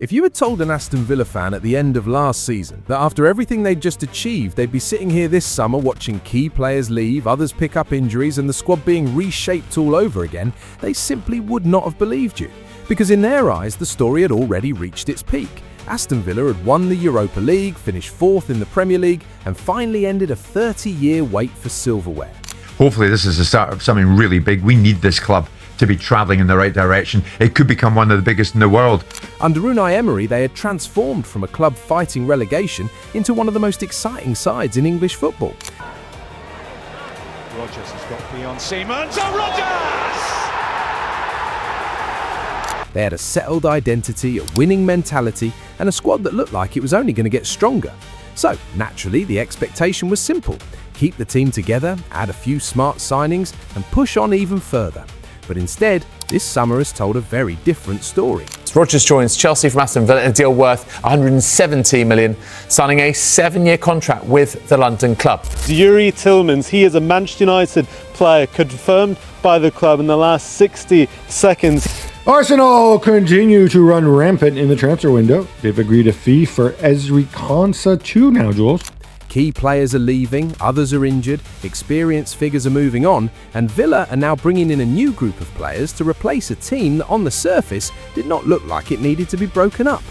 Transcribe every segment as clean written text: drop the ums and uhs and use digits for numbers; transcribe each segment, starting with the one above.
If you had told an Aston Villa fan at the end of last season that after everything they'd just achieved, they'd be sitting here this summer watching key players leave, others pick up injuries, and the squad being reshaped all over again, they simply would not have believed you. Because in their eyes, the story had already reached its peak. Aston Villa had won the Europa League, finished fourth in the Premier League, and finally ended a 30-year wait for silverware. Hopefully this is the start of something really big. We need this club to be travelling in the right direction. It could become one of the biggest in the world. Under Unai Emery, they had transformed from a club fighting relegation into one of the most exciting sides in English football. Rodgers has got beyond Siemens. Oh, Rodgers! They had a settled identity, a winning mentality, and a squad that looked like it was only going to get stronger. So, naturally, the expectation was simple. Keep the team together, add a few smart signings, and push on even further. But instead, this summer has told a very different story. Rodgers joins Chelsea from Aston Villa in a deal worth £117 million, signing a 7-year contract with the London club. Yuri Tillmans, he is a Manchester United player confirmed by the club in the last 60 seconds. Arsenal continue to run rampant in the transfer window. They've agreed a fee for Ezri Konsa too now, Jules. Key players are leaving, others are injured, experienced figures are moving on, and Villa are now bringing in a new group of players to replace a team that on the surface did not look like it needed to be broken up.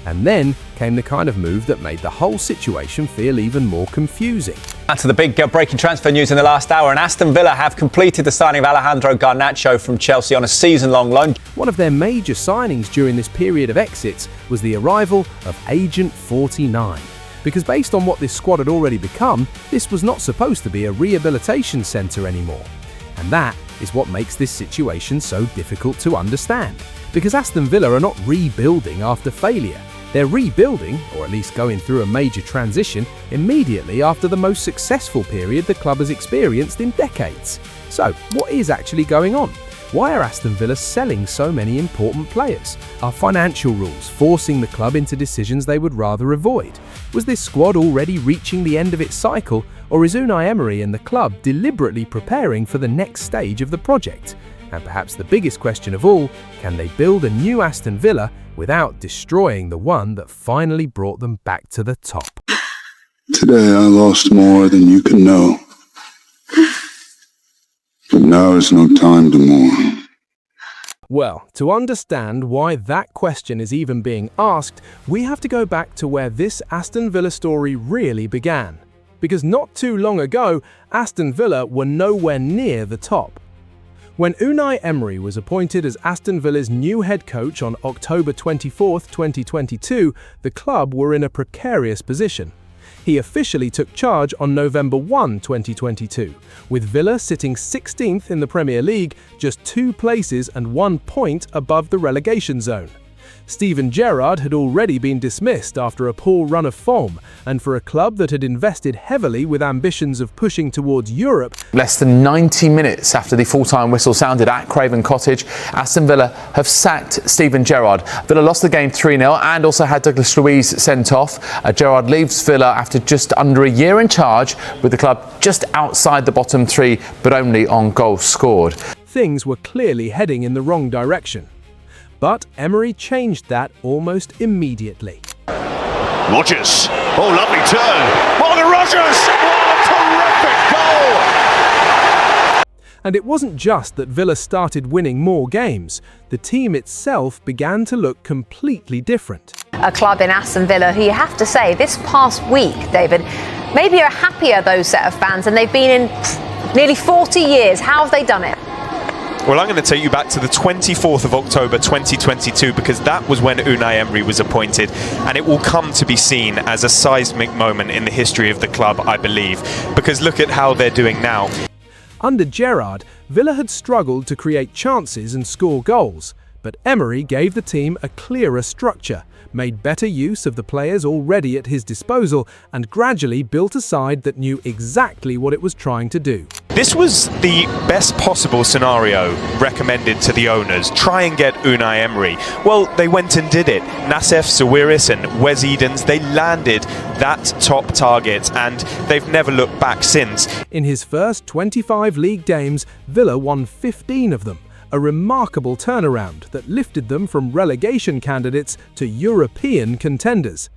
And then came the kind of move that made the whole situation feel even more confusing. To the big breaking transfer news in the last hour, and Aston Villa have completed the signing of Alejandro Garnacho from Chelsea on a season-long loan. One of their major signings during this period of exits was the arrival of Agent 49. Because based on what this squad had already become, this was not supposed to be a rehabilitation centre anymore. And that is what makes this situation so difficult to understand. Because Aston Villa are not rebuilding after failure. They're rebuilding, or at least going through a major transition, immediately after the most successful period the club has experienced in decades. So, what is actually going on? Why are Aston Villa selling so many important players? Are financial rules forcing the club into decisions they would rather avoid? Was this squad already reaching the end of its cycle, or is Unai Emery and the club deliberately preparing for the next stage of the project? And perhaps the biggest question of all, can they build a new Aston Villa without destroying the one that finally brought them back to the top? Today I lost more than you can know. But now is no time to mourn. Well, to understand why that question is even being asked, we have to go back to where this Aston Villa story really began. Because not too long ago, Aston Villa were nowhere near the top. When Unai Emery was appointed as Aston Villa's new head coach on October 24, 2022, the club were in a precarious position. He officially took charge on November 1, 2022, with Villa sitting 16th in the Premier League, just 2 places and 1 point above the relegation zone. Steven Gerrard had already been dismissed after a poor run of form, and for a club that had invested heavily with ambitions of pushing towards Europe. Less than 90 minutes after the full-time whistle sounded at Craven Cottage, Aston Villa have sacked Steven Gerrard. Villa lost the game 3-0 and also had Douglas Luiz sent off. Gerrard leaves Villa after just under a year in charge, with the club just outside the bottom 3, but only on goals scored. Things were clearly heading in the wrong direction. But Emery changed that almost immediately. Rodgers. Oh, lovely turn. Morgan Rodgers. What a terrific goal. And it wasn't just that Villa started winning more games. The team itself began to look completely different. A club in Aston Villa who, you have to say, this past week, David, maybe are happier, those set of fans, and they've been in nearly 40 years. How have they done it? Well, I'm going to take you back to the 24th of October 2022, because that was when Unai Emery was appointed, and it will come to be seen as a seismic moment in the history of the club, I believe, because look at how they're doing now. Under Gerrard, Villa had struggled to create chances and score goals, but Emery gave the team a clearer structure, made better use of the players already at his disposal, and gradually built a side that knew exactly what it was trying to do. This was the best possible scenario recommended to the owners. Try and get Unai Emery. Well, they went and did it. Nassef Sawiris and Wes Edens, they landed that top target, and they've never looked back since. In his first 25 league games, Villa won 15 of them, a remarkable turnaround that lifted them from relegation candidates to European contenders.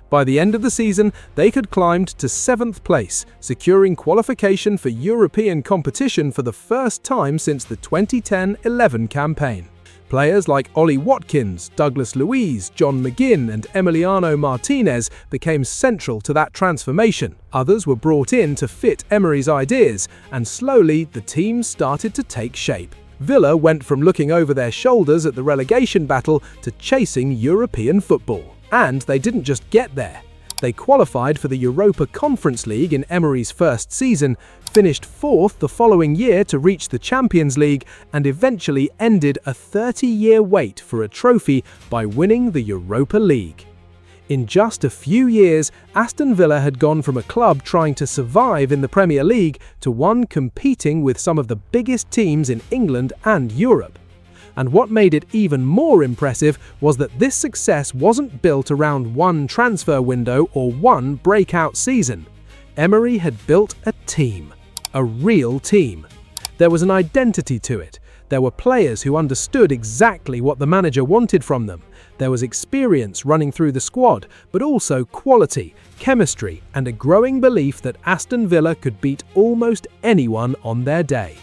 By the end of the season, they had climbed to 7th place, securing qualification for European competition for the first time since the 2010-11 campaign. Players like Ollie Watkins, Douglas Luiz, John McGinn and Emiliano Martinez became central to that transformation. Others were brought in to fit Emery's ideas, and slowly the team started to take shape. Villa went from looking over their shoulders at the relegation battle to chasing European football. And they didn't just get there. They qualified for the Europa Conference League in Emery's first season, finished 4th the following year to reach the Champions League, and eventually ended a 30-year wait for a trophy by winning the Europa League. In just a few years, Aston Villa had gone from a club trying to survive in the Premier League to one competing with some of the biggest teams in England and Europe. And what made it even more impressive was that this success wasn't built around one transfer window or one breakout season. Emery had built a team. A real team. There was an identity to it. There were players who understood exactly what the manager wanted from them. There was experience running through the squad, but also quality, chemistry, and a growing belief that Aston Villa could beat almost anyone on their day.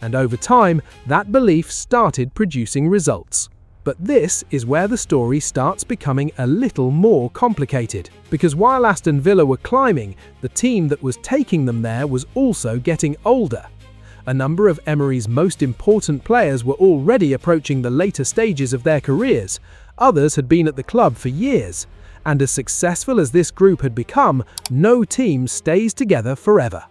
And over time, that belief started producing results. But this is where the story starts becoming a little more complicated. Because while Aston Villa were climbing, the team that was taking them there was also getting older. A number of Emery's most important players were already approaching the later stages of their careers. Others had been at the club for years. And as successful as this group had become, no team stays together forever.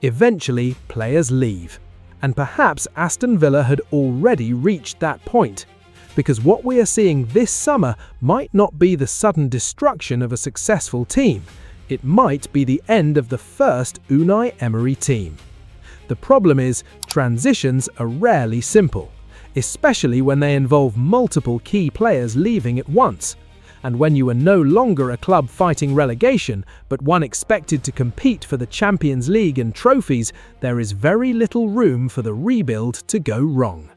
Eventually, players leave. And perhaps Aston Villa had already reached that point. Because what we are seeing this summer might not be the sudden destruction of a successful team. It might be the end of the first Unai Emery team. The problem is, transitions are rarely simple, especially when they involve multiple key players leaving at once. And when you are no longer a club fighting relegation, but one expected to compete for the Champions League and trophies, there is very little room for the rebuild to go wrong.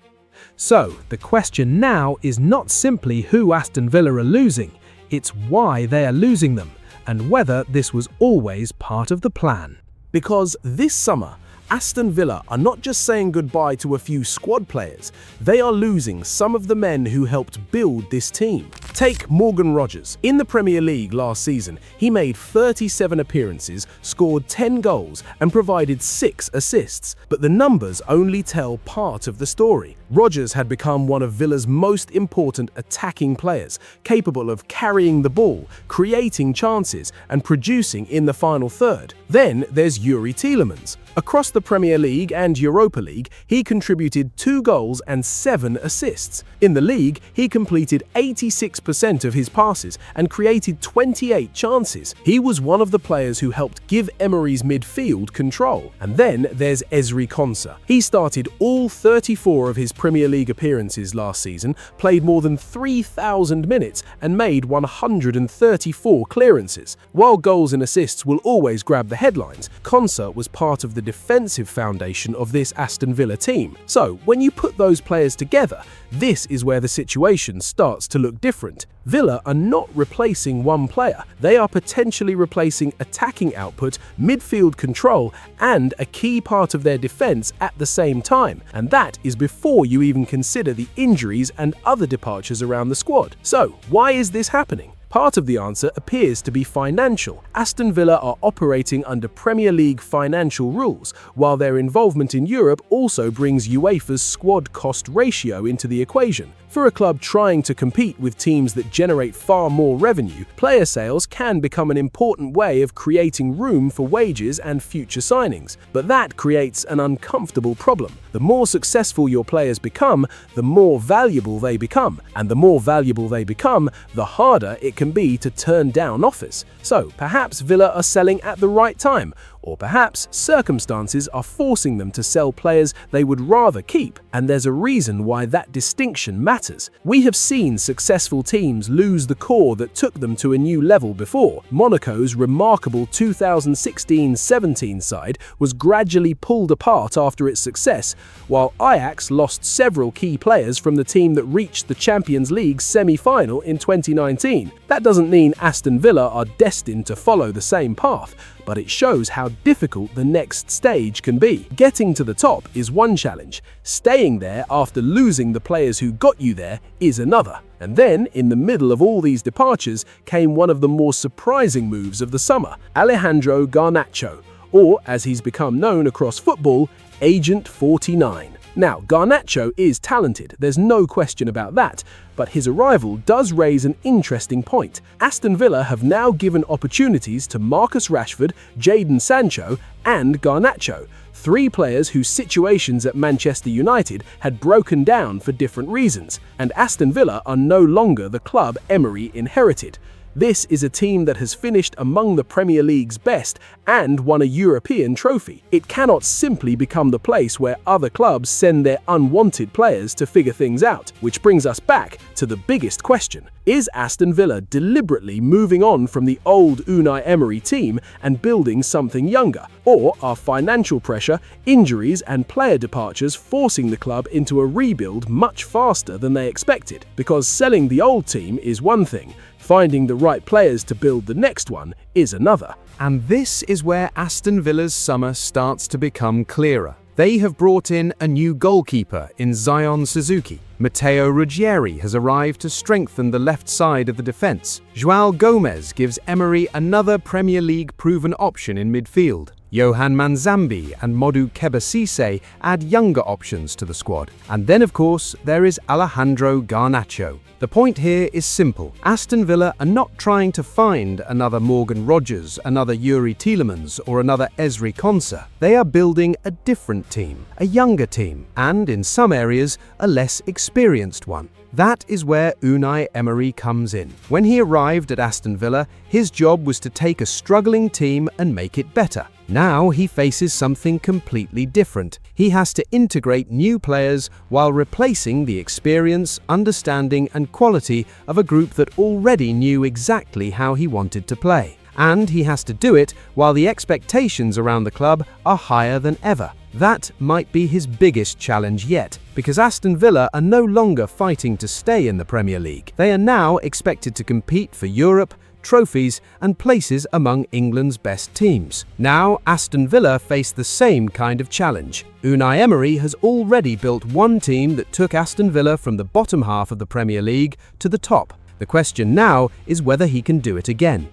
So, the question now is not simply who Aston Villa are losing, it's why they are losing them, and whether this was always part of the plan. Because this summer, Aston Villa are not just saying goodbye to a few squad players, they are losing some of the men who helped build this team. Take Morgan Rogers. In the Premier League last season, he made 37 appearances, scored 10 goals and provided 6 assists. But the numbers only tell part of the story. Rogers had become one of Villa's most important attacking players, capable of carrying the ball, creating chances and producing in the final third. Then there's Youri Tielemans. Across the Premier League and Europa League, he contributed 2 goals and 7 assists. In the league, he completed 86% of his passes and created 28 chances. He was one of the players who helped give Emery's midfield control. And then there's Ezri Konsa. He started all 34 of his Premier League appearances last season, played more than 3,000 minutes and made 134 clearances. While goals and assists will always grab the headlines, Konsa was part of the defensive foundation of this Aston Villa team. So, when you put those players together, this is where the situation starts to look different. Villa are not replacing one player, they are potentially replacing attacking output, midfield control, and a key part of their defense at the same time. And that is before you even consider the injuries and other departures around the squad. So, why is this happening? Part of the answer appears to be financial. Aston Villa are operating under Premier League financial rules, while their involvement in Europe also brings UEFA's squad cost ratio into the equation. For a club trying to compete with teams that generate far more revenue, player sales can become an important way of creating room for wages and future signings. But that creates an uncomfortable problem. The more successful your players become, the more valuable they become. And the more valuable they become, the harder it can be to turn down offers. So perhaps Villa are selling at the right time, Or perhaps circumstances are forcing them to sell players they would rather keep, and there's a reason why that distinction matters. We have seen successful teams lose the core that took them to a new level before. Monaco's remarkable 2016-17 side was gradually pulled apart after its success, while Ajax lost several key players from the team that reached the Champions League semi-final in 2019. That doesn't mean Aston Villa are destined to follow the same path, but it shows how difficult the next stage can be. Getting to the top is one challenge. Staying there after losing the players who got you there is another. And then, in the middle of all these departures, came one of the more surprising moves of the summer, Alejandro Garnacho, or as he's become known across football, Agent 49. Now, Garnacho is talented, there's no question about that, but his arrival does raise an interesting point. Aston Villa have now given opportunities to Marcus Rashford, Jadon Sancho, and Garnacho, three players whose situations at Manchester United had broken down for different reasons, and Aston Villa are no longer the club Emery inherited. This is a team that has finished among the Premier League's best and won a European trophy. It cannot simply become the place where other clubs send their unwanted players to figure things out, which brings us back to the biggest question. Is Aston Villa deliberately moving on from the old Unai Emery team and building something younger? Or are financial pressure, injuries and player departures forcing the club into a rebuild much faster than they expected? Because selling the old team is one thing, finding the right players to build the next one is another. And this is where Aston Villa's summer starts to become clearer. They have brought in a new goalkeeper in Zion Suzuki. Matteo Ruggieri has arrived to strengthen the left side of the defence. João Gomes gives Emery another Premier League proven option in midfield. Yohan Manzambi and Modou Kebasise add younger options to the squad. And then, of course, there is Alejandro Garnacho. The point here is simple. Aston Villa are not trying to find another Morgan Rogers, another Yuri Tielemans, or another Ezri Konsa. They are building a different team, a younger team, and in some areas, a less experienced one. That is where Unai Emery comes in. When he arrived at Aston Villa, his job was to take a struggling team and make it better. Now he faces something completely different. He has to integrate new players while replacing the experience, understanding and quality of a group that already knew exactly how he wanted to play. And he has to do it while the expectations around the club are higher than ever. That might be his biggest challenge yet, because Aston Villa are no longer fighting to stay in the Premier League. They are now expected to compete for Europe, trophies and places among England's best teams. Now, Aston Villa face the same kind of challenge. Unai Emery has already built one team that took Aston Villa from the bottom half of the Premier League to the top. The question now is whether he can do it again.